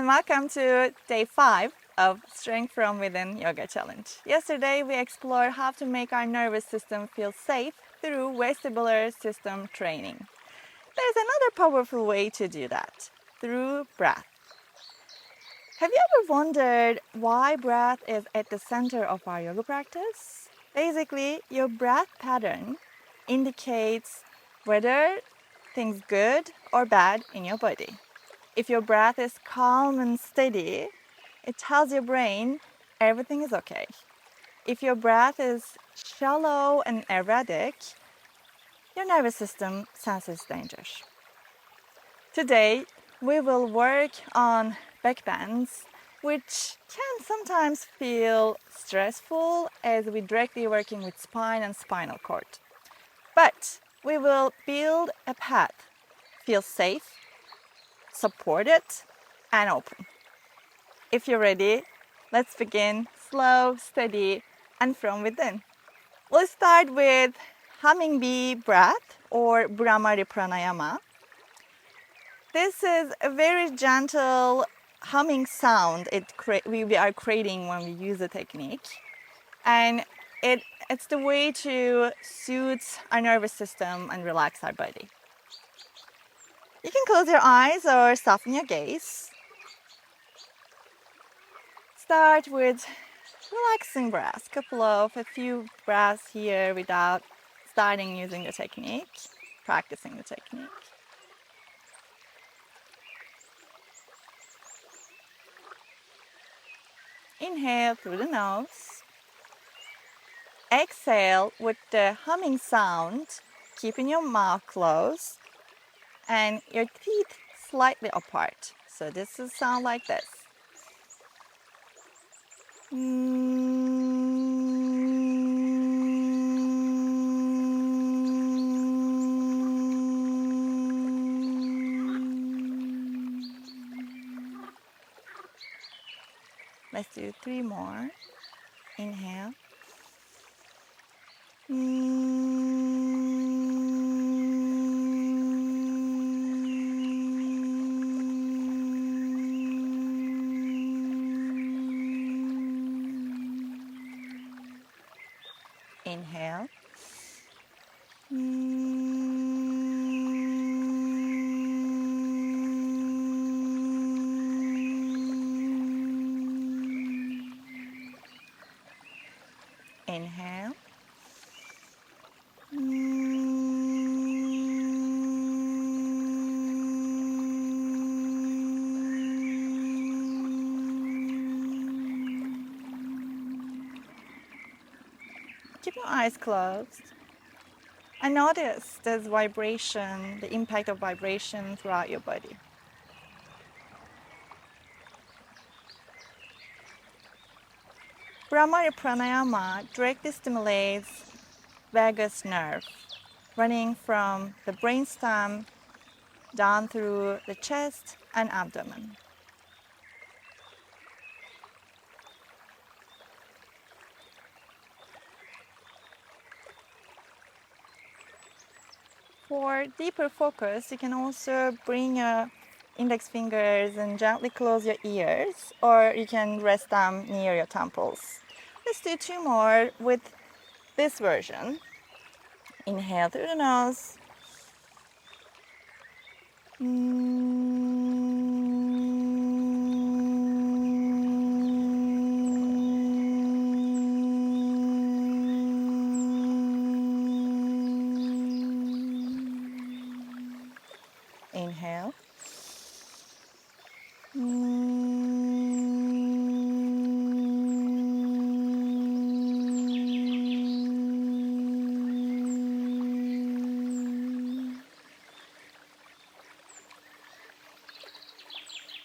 and welcome to day 5 of Strength from Within Yoga Challenge. Yesterday we explored how to make our nervous system feel safe through vestibular system training. There's another powerful way to do that, through breath. Have you ever wondered why breath is at the center of our yoga practice? Basically, your breath pattern indicates whether things good or bad in your body. If your breath is calm and steady, it tells your brain everything is okay. If your breath is shallow and erratic, your nervous system senses danger. Today, we will work on backbends, which can sometimes feel stressful as we're directly working with spine and spinal cord. But we will build a path, feel safe, supported, and open. If you're ready, let's begin slow, steady, and from within. We'll start with humming bee breath or Bhramari Pranayama. This is a very gentle humming sound we are creating when we use the technique. And it's the way to soothe our nervous system and relax our body. You can close your eyes or soften your gaze. Start with relaxing breaths, a few breaths here without starting using the technique, practicing the technique. Inhale through the nose. Exhale with the humming sound, keeping your mouth closed and your teeth slightly apart. So this will sound like this. Let's do 3 more. Inhale. Inhale. Inhale. Keep your eyes closed and notice this vibration, the impact of vibration throughout your body. Bhramari Pranayama directly stimulates vagus nerve, running from the brainstem down through the chest and abdomen. For deeper focus, you can also bring your index fingers and gently close your ears, or you can rest them near your temples. Let's do 2 more with this version. Inhale through the nose. Inhale.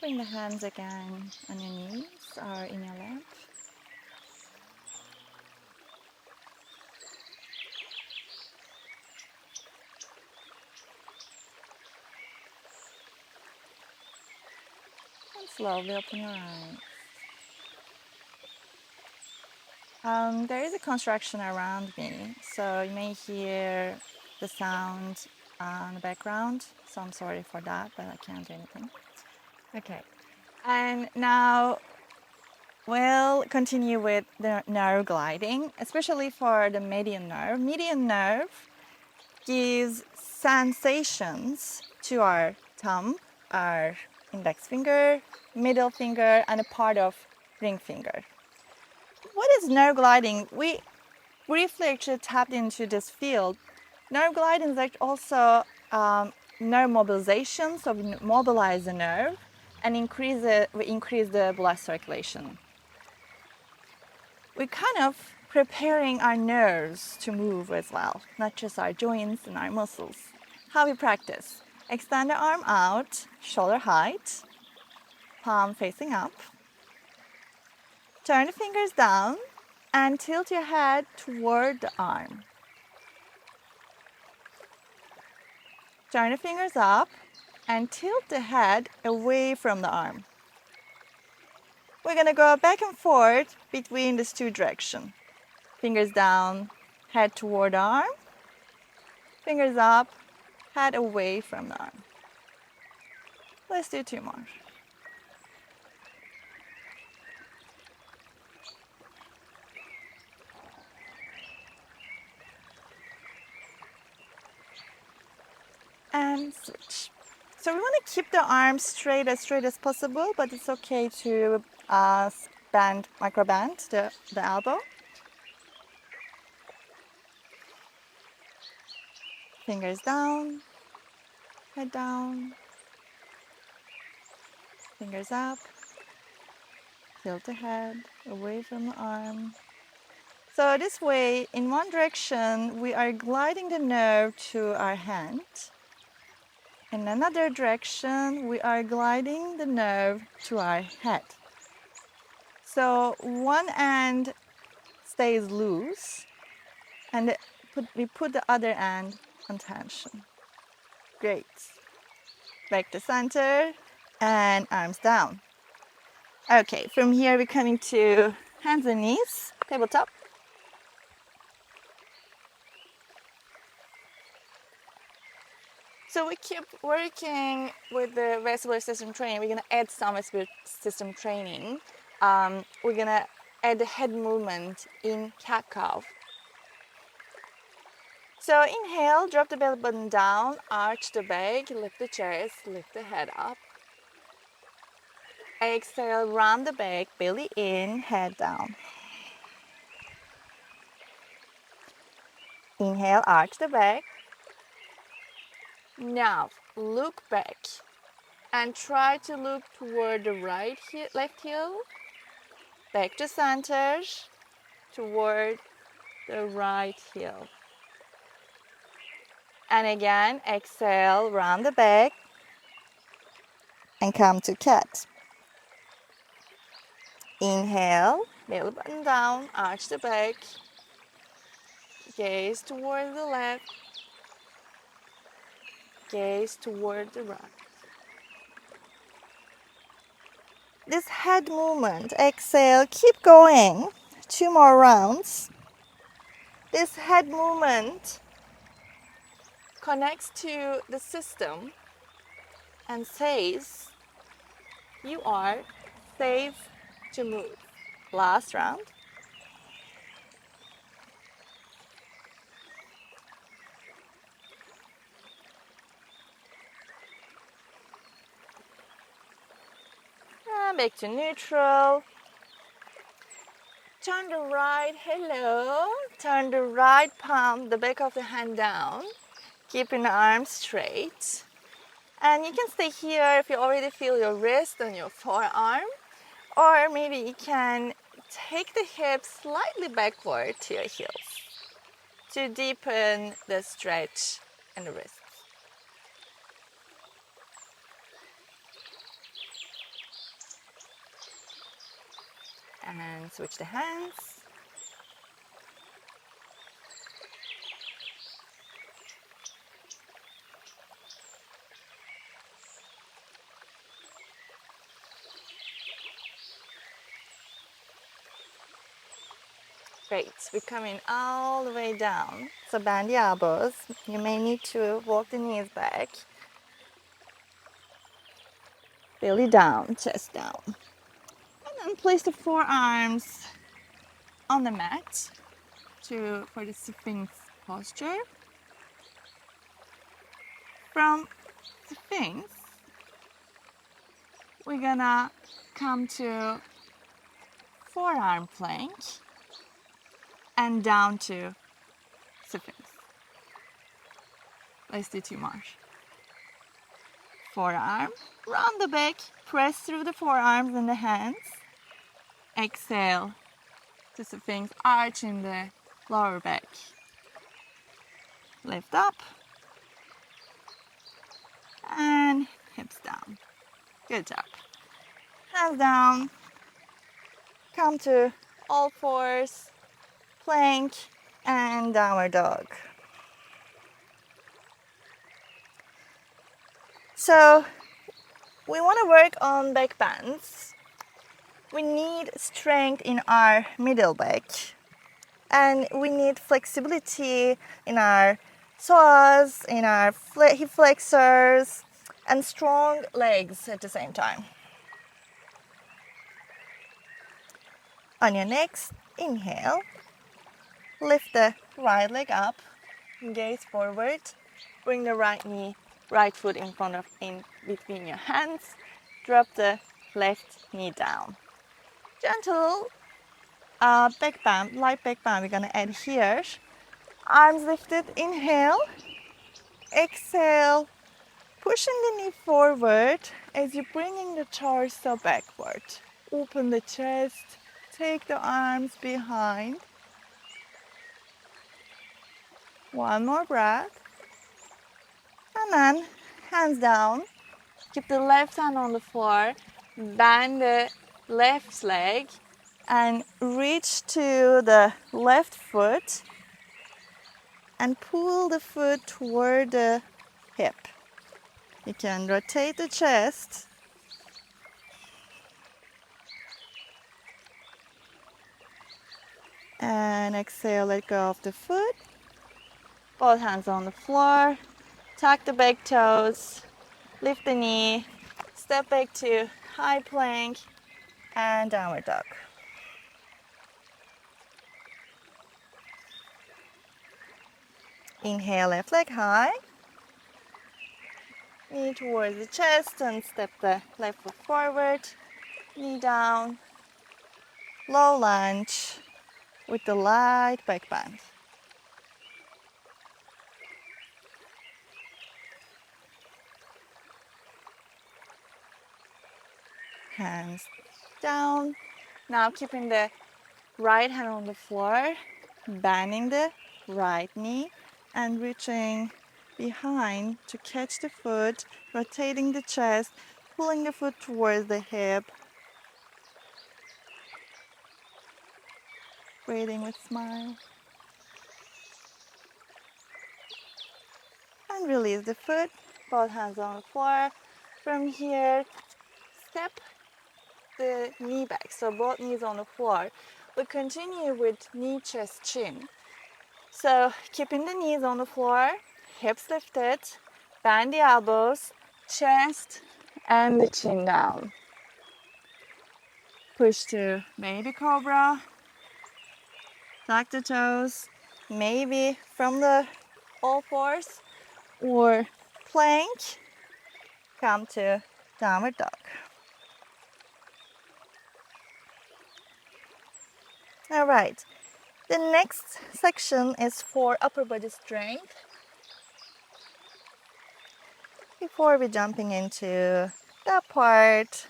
Bring the hands again on your knees or in your lap. And slowly open your eyes. There is a construction around me, so you may hear the sound in the background. So I'm sorry for that, but I can't do anything. Okay. And now we'll continue with the nerve gliding, especially for the median nerve. Median nerve gives sensations to our thumb, our index finger, middle finger, and a part of ring finger. What is nerve gliding? We briefly actually tapped into this field. Nerve gliding is also nerve mobilization, so we mobilize the nerve and we increase the blood circulation. We're kind of preparing our nerves to move as well, not just our joints and our muscles. How we practice? Extend the arm out, shoulder height, palm facing up. Turn the fingers down and tilt your head toward the arm. Turn the fingers up and tilt the head away from the arm. We're going to go back and forth between these two directions. Fingers down, head toward the arm. Fingers up, head away from the arm. Let's do 2 more. And switch. So we want to keep the arms straight as possible, but it's okay to micro bend the elbow. Fingers down, head down, fingers up, tilt the head away from the arm. So this way, in one direction, we are gliding the nerve to our hand. In another direction, we are gliding the nerve to our head. So one end stays loose, and we put the other end on tension. Great. Back to center and arms down. Okay, from here we're coming to hands and knees, tabletop. So we keep working with the vestibular system training. We're gonna add some vestibular system training. We're gonna add the head movement in cat-cow. So inhale, drop the belly button down, arch the back, lift the chest, lift the head up. Exhale, round the back, belly in, head down. Inhale, arch the back. Now, look back and try to look toward the left heel, back to center, toward the right heel. And again, exhale, round the back and come to cat. Inhale, belly button down, arch the back, gaze toward the left, gaze toward the right. This head movement, exhale, keep going. 2 more rounds. This head movement connects to the system and says you are safe to move. Last round. And back to neutral. Turn the right, turn the right palm, the back of the hand down, keeping the arms straight. And you can stay here if you already feel your wrist and your forearm, or maybe you can take the hips slightly backward to your heels to deepen the stretch in the wrists. And switch the hands. Great, we're coming all the way down. So bend the elbows. You may need to walk the knees back. belly down, chest down. And then place the forearms on the mat for the Sphinx posture. From Sphinx, we're gonna come to forearm plank and down to Sphinx. Let's do 2 more. Forearm, round the back, press through the forearms and the hands. Exhale to Sphinx, arch in the lower back. Lift up and hips down. Good job. Hands down, come to all fours, plank and downward dog. So we want to work on back bends. We need strength in our middle back and we need flexibility in our psoas, in our hip flexors and strong legs at the same time. On your next inhale, lift the right leg up, gaze forward, bring the right foot in between your hands, drop the left knee down. Gentle back bend, light back bend we're gonna add here. Arms lifted, inhale, exhale, pushing the knee forward as you're bringing the torso backward. Open the chest, take the arms behind. One more breath. And then hands down. Keep the left hand on the floor. Bend the left leg and reach to the left foot and pull the foot toward the hip. You can rotate the chest. And exhale, let go of the foot. Both hands on the floor. Tuck the back toes. Lift the knee. Step back to high plank and downward dog. Inhale, left leg high. Knee towards the chest and step the left foot forward. Knee down. Low lunge with the light back bend. Hands down. Now keeping the right hand on the floor, bending the right knee and reaching behind to catch the foot, rotating the chest, pulling the foot towards the hip. Breathing with smile. And release the foot, both hands on the floor. From here, step the knee back, so both knees on the floor. We continue with knee, chest, chin. So keeping the knees on the floor, hips lifted, bend the elbows, chest and the chin down. Push to baby cobra, tuck the toes, maybe from the all fours or plank, come to downward dog. All right, the next section is for upper body strength. Before we're jumping into that part,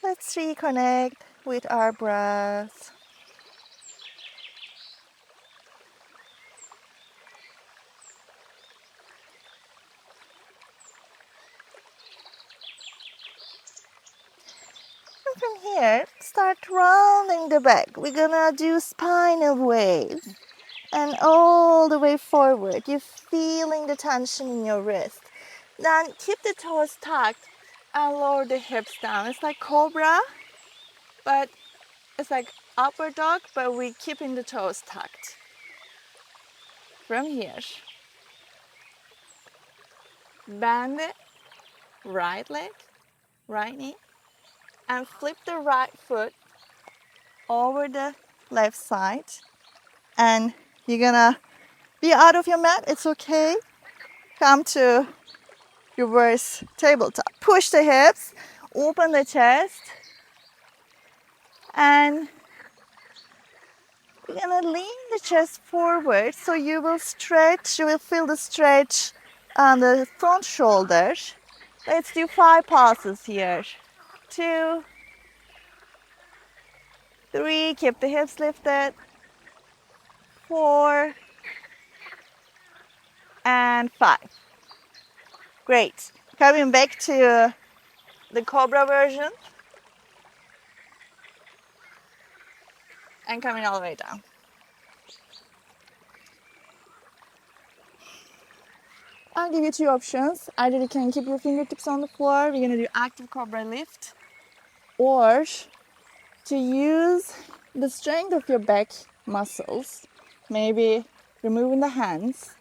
let's reconnect with our breath. And from here, start rounding the back. We're gonna do spinal waves. And all the way forward, you're feeling the tension in your wrist. Then keep the toes tucked and lower the hips down. It's like cobra, but it's like upward dog, but we're keeping the toes tucked. From here, bend right leg, right knee, and flip the right foot over the left side. And you're gonna be out of your mat, it's okay. Come to reverse tabletop. Push the hips, open the chest, and you're gonna lean the chest forward so you will stretch, you will feel the stretch on the front shoulder. Let's do 5 passes here. 2, 3, keep the hips lifted. 4 and 5. Great. Coming back to the cobra version and coming all the way down. I'll give you 2 options. Either you can keep your fingertips on the floor, we're gonna do active cobra lift, or to use the strength of your back muscles, maybe removing the hands,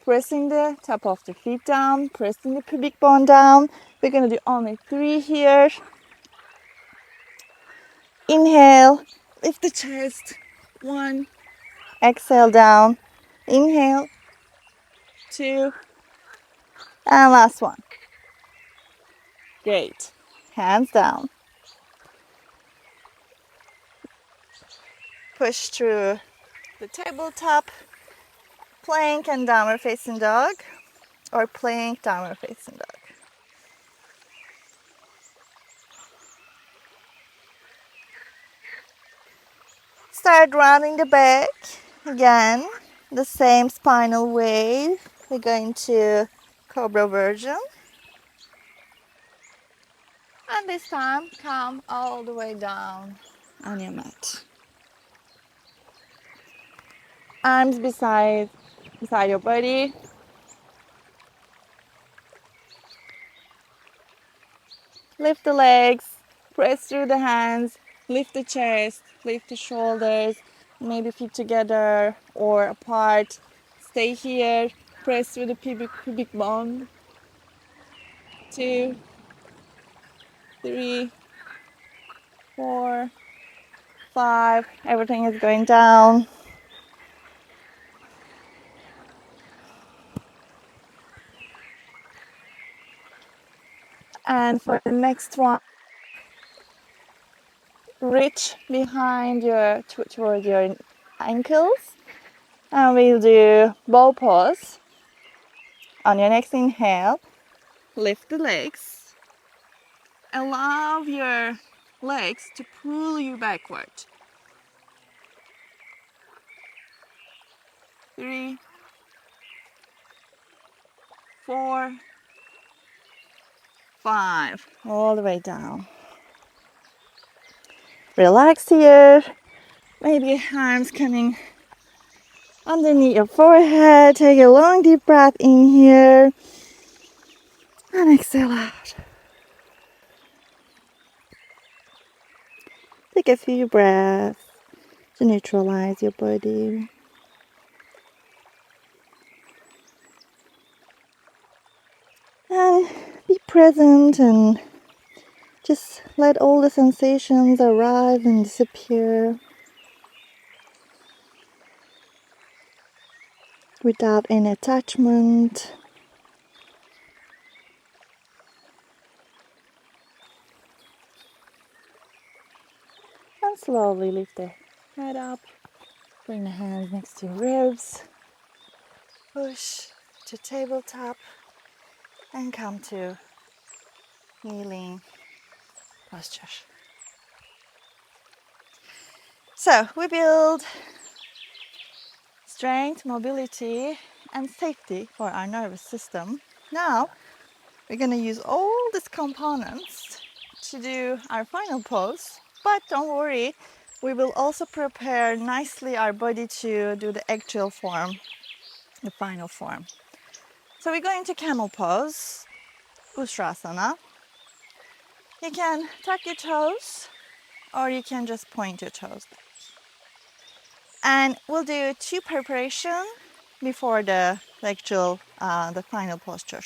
pressing the top of the feet down, pressing the pubic bone down. We're gonna do only 3 here. Inhale, lift the chest, 1, exhale down, inhale, 2, and last one. Great, hands down. Push through the tabletop, plank and downward facing dog, or plank, downward facing dog. Start rounding the back. Again, the same spinal wave. We're going to cobra version. And this time, come all the way down on your mat. Arms beside your body. Lift the legs, press through the hands, lift the chest, lift the shoulders, maybe feet together or apart. Stay here, press through the pubic bone. 2, 3, 4, 5. Everything is going down. And for the next one, reach behind toward your ankles. And we'll do bow pose. On your next inhale, lift the legs. Allow your legs to pull you backward. 3, 4, 5. All the way down. Relax here. Maybe arms coming underneath your forehead. Take a long deep breath in here. And exhale out. Take a few breaths to neutralize your body. And be present and just let all the sensations arrive and disappear without any attachment. And slowly lift the head up. Bring the hands next to your ribs. Push to tabletop and come to kneeling posture. So we build strength, mobility, and safety for our nervous system. Now we're going to use all these components to do our final pose. But don't worry, we will also prepare nicely our body to do the actual form, the final form. So we're going to camel pose, Ustrasana. You can tuck your toes or you can just point your toes. And we'll do 2 preparation before the actual, the final posture.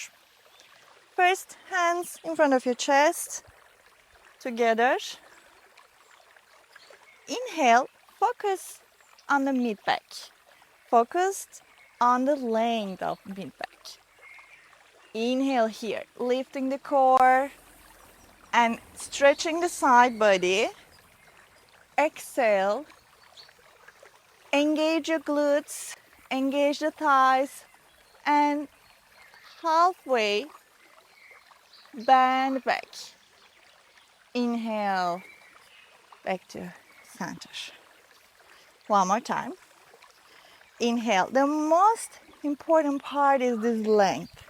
First, hands in front of your chest, together. Inhale, focus on the mid-back. Focused on the length of mid-back. Inhale here, lifting the core and stretching the side body. Exhale, engage your glutes, engage the thighs, and halfway bend back. Inhale, back to center. One more time. Inhale. The most important part is this length.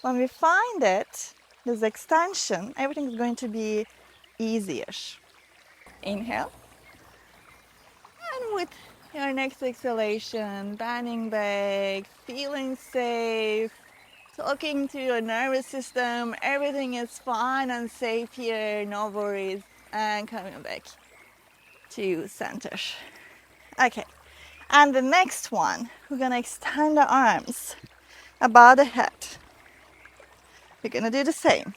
When we find it, this extension, everything is going to be easier. Inhale. And with your next exhalation, bending back, feeling safe, talking to your nervous system, everything is fine and safe here, no worries, and coming back to center. Okay, and the next one, we're gonna extend the arms above the head. We're gonna do the same.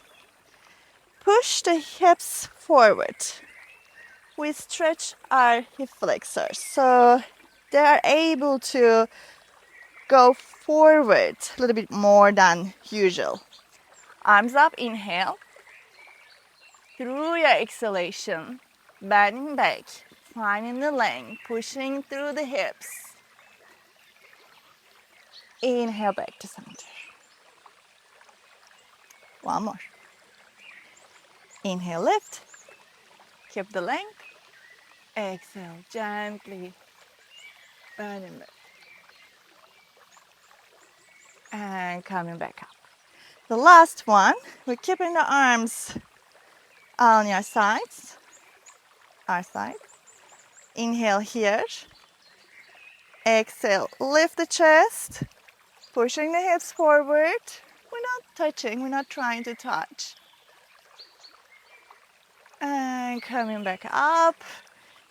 Push the hips forward. We stretch our hip flexors so they are able to go forward a little bit more than usual. Arms up, inhale. Through your exhalation, bending back, finding the length, pushing through the hips. Inhale back to center. One more. Inhale, lift. Keep the length. Exhale, gently bending back. And coming back up. The last one, we're keeping the arms on your sides. Our side. Inhale here. Exhale, lift the chest. Pushing the hips forward. We're not touching, we're not trying to touch. And coming back up.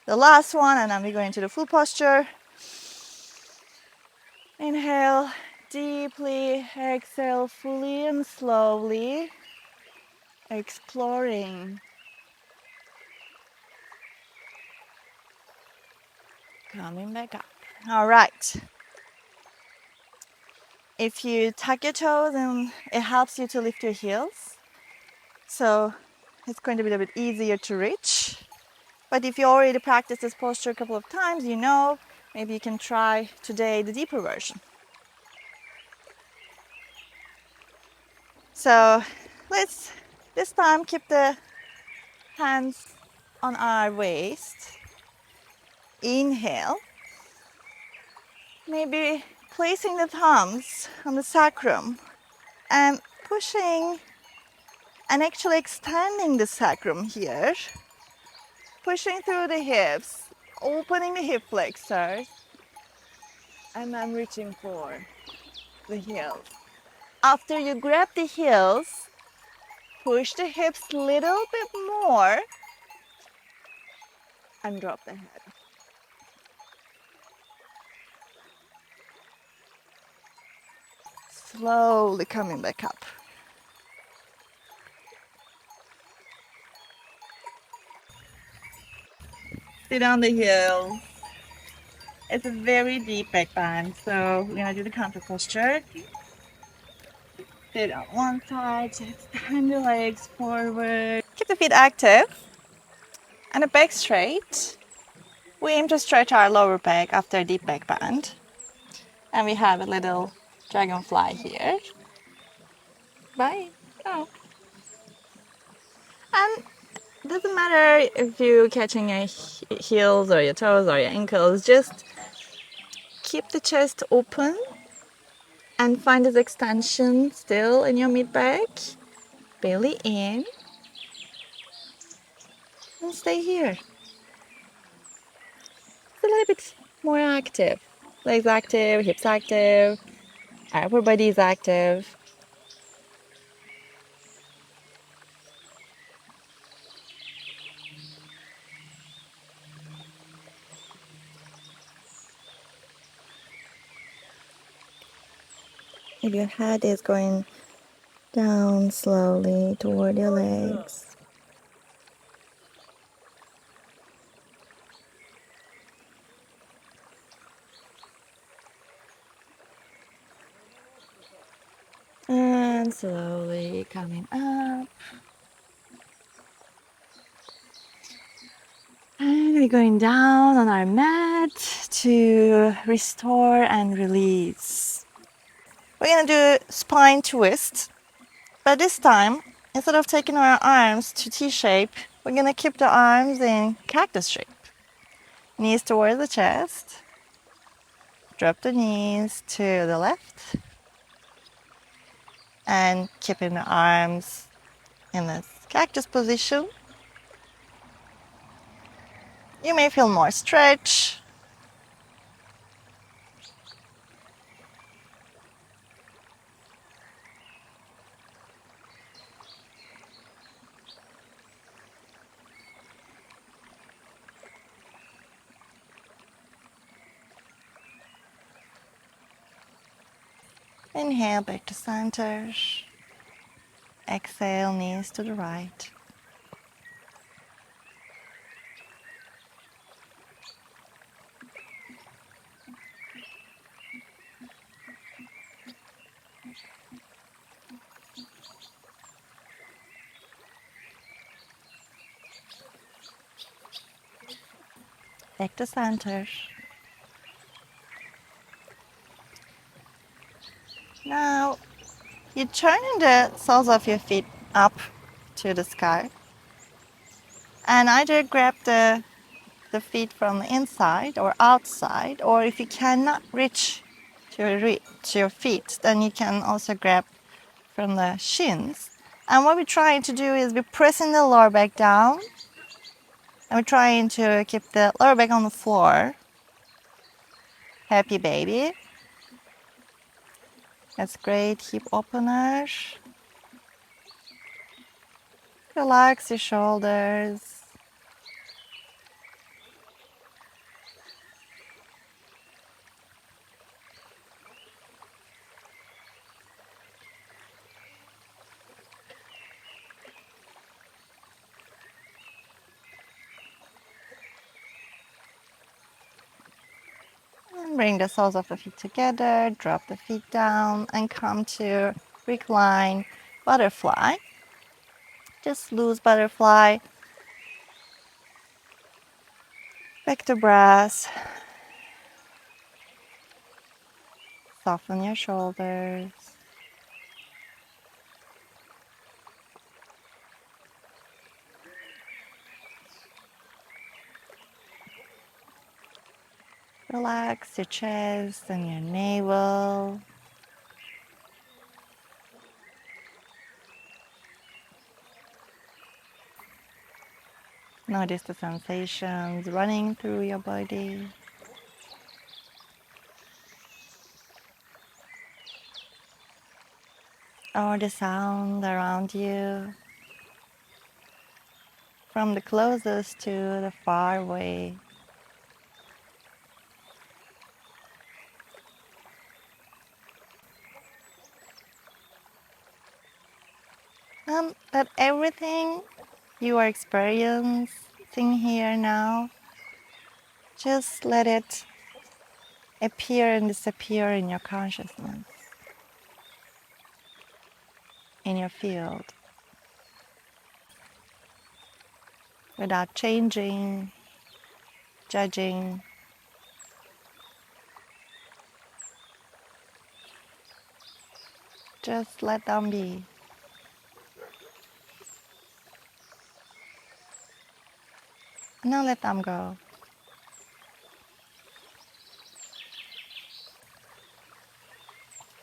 The last one, and then we go into the full posture. Inhale deeply, exhale fully and slowly. Exploring. Coming back up. All right. If you tuck your toes, then it helps you to lift your heels. So it's going to be a bit easier to reach. But if you already practiced this posture a couple of times, you know, maybe you can try today the deeper version. So let's this time keep the hands on our waist. Inhale. Maybe placing the thumbs on the sacrum and pushing and actually extending the sacrum here. Pushing through the hips, opening the hip flexors, and then reaching for the heels. After you grab the heels, push the hips a little bit more and drop the head. Slowly coming back up. Sit on the heel. It's a very deep back bend, so we're gonna do the counter posture. Sit on one side, extend the legs forward. Keep the feet active and the back straight. We aim to stretch our lower back after a deep back bend. And we have a little dragonfly here. Bye. Go. And it doesn't matter if you're catching your heels or your toes or your ankles, just keep the chest open and find this extension still in your mid back. Belly in. And stay here. It's a little bit more active. Legs active, hips active, upper body is active. If your head is going Down slowly toward your legs. And slowly coming up. And we're going down on our mat to restore and release. We're going to do spine twist, but this time, instead of taking our arms to T-shape, we're going to keep the arms in cactus shape. Knees towards the chest. Drop the knees to the left. And keeping the arms in this cactus position. You may feel more stretch. Inhale back to center. Exhale, knees to the right. Back to center. Now, you turn the soles of your feet up to the sky and either grab the feet from the inside or outside, or if you cannot reach to your feet, then you can also grab from the shins. And what we're trying to do is we're pressing the lower back down and we're trying to keep the lower back on the floor. Happy baby. That's great. Hip opener. Relax your shoulders. And bring the soles of the feet together. Drop the feet down and come to recline butterfly. Just loose butterfly. Back to breath. Soften your shoulders. Relax your chest and your navel. Notice the sensations running through your body. Or the sound around you. From the closest to the far away. That everything you are experiencing here now, just let it appear and disappear in your consciousness, in your field, without changing, judging. Just let them be. Now let them go.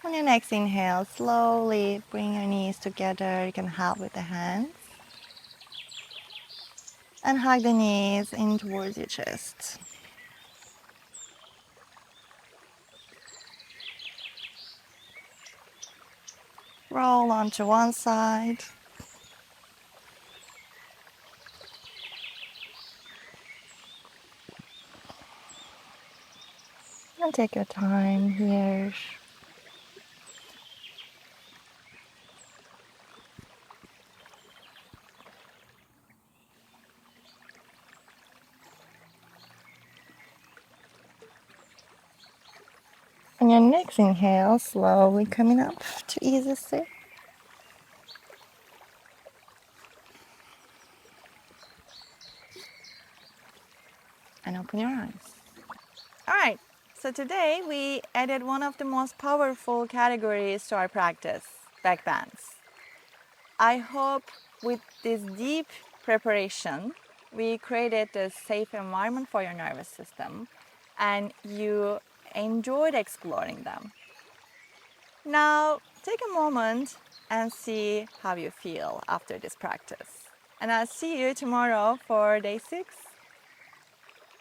On your next inhale, slowly bring your knees together. You can help with the hands. And hug the knees in towards your chest. Roll onto one side. And take your time here. And your next inhale, slowly coming up to easy sit. And open your eyes. All right, so today we added one of the most powerful categories to our practice, backbends. I hope with this deep preparation, we created a safe environment for your nervous system and you enjoyed exploring them. Now, take a moment and see how you feel after this practice. And I'll see you tomorrow for day 6.